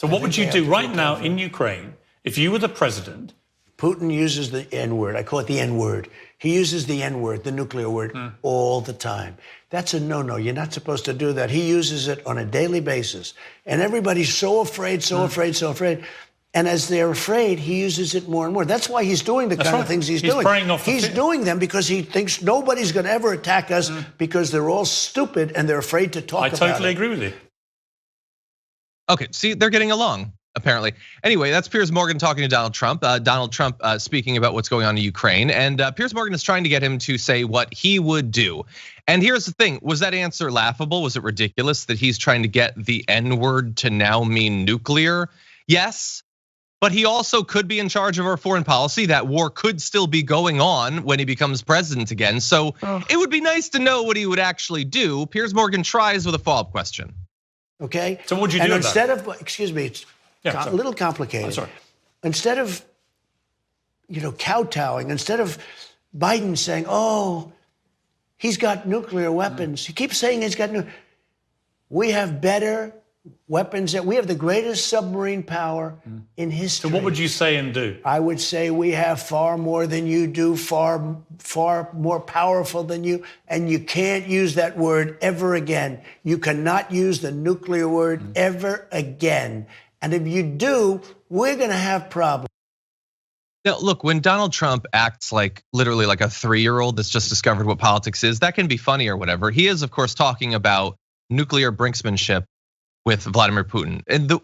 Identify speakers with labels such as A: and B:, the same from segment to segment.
A: So what would you do right now in Ukraine if you were the president?
B: Putin uses the N-word. I call it the N-word. He uses the N-word, the nuclear word, all the time. That's a no-no. You're not supposed to do that. He uses it on a daily basis. And everybody's so afraid, so afraid, so afraid. And as they're afraid, he uses it more and more. That's why he's doing the kind of things he's doing. He's doing them because he thinks nobody's going to ever attack us because they're all stupid and they're afraid to talk about it.
A: I totally agree with you.
C: Okay, see, they're getting along, apparently. Anyway, that's Piers Morgan talking to Donald Trump. Donald Trump speaking about what's going on in Ukraine. And Piers Morgan is trying to get him to say what he would do. And here's the thing, was that answer laughable? Was it ridiculous that he's trying to get the N-word to now mean nuclear? Yes. But he also could be in charge of our foreign policy. That war could still be going on when he becomes president again. So it would be nice to know what he would actually do. Piers Morgan tries with a follow-up question.
B: Okay.
A: So what'd you do?
B: And instead of, excuse me, it's a little complicated.
A: I'm sorry.
B: Instead of, kowtowing, instead of Biden saying, "Oh, he's got nuclear weapons," he keeps saying he's got we have better weapons. We have the greatest submarine power in history.
A: So what would you say and do?
B: I would say we have far more than you do, far more powerful than you, and you can't use that word ever again. You cannot use the nuclear word ever again. And if you do, we're going to have problems.
C: Now, look, when Donald Trump acts literally like a 3-year-old that's just discovered what politics is, that can be funny or whatever. He is, of course, talking about nuclear brinksmanship with Vladimir Putin. And the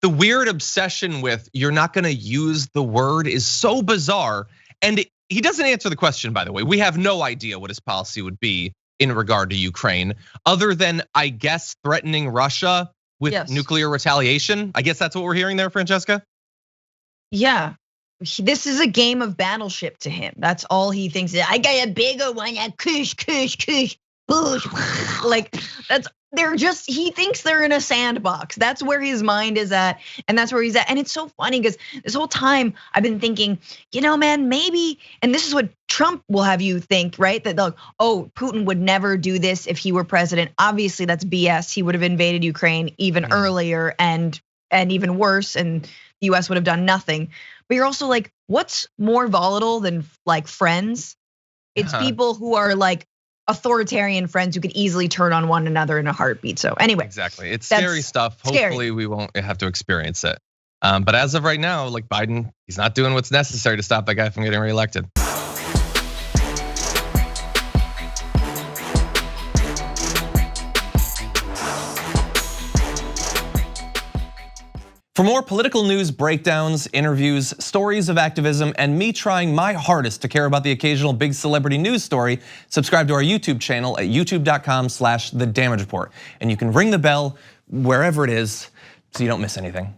C: weird obsession with you're not gonna use the word is so bizarre. And he doesn't answer the question, by the way. We have no idea what his policy would be in regard to Ukraine, other than, I guess, threatening Russia with nuclear retaliation. I guess that's what we're hearing there, Francesca?
D: Yeah, this is a game of battleship to him. That's all he thinks. I got a bigger one, kush, kush, kush, kush. Like he thinks they're in a sandbox. That's where his mind is at, and that's where he's at. And it's so funny because this whole time I've been thinking, man, maybe, and this is what Trump will have you think, right? That Putin would never do this if he were president. Obviously, that's BS. He would have invaded Ukraine even earlier and even worse, and the US would have done nothing. But you're also like, what's more volatile than friends? It's people who are authoritarian friends who could easily turn on one another in a heartbeat. So anyway.
C: Exactly, it's scary stuff. Hopefully we won't have to experience it. But as of right now, Biden, he's not doing what's necessary to stop that guy from getting reelected. For more political news breakdowns, interviews, stories of activism, and me trying my hardest to care about the occasional big celebrity news story, subscribe to our YouTube channel at youtube.com/thedamagereport. And you can ring the bell wherever it is so you don't miss anything.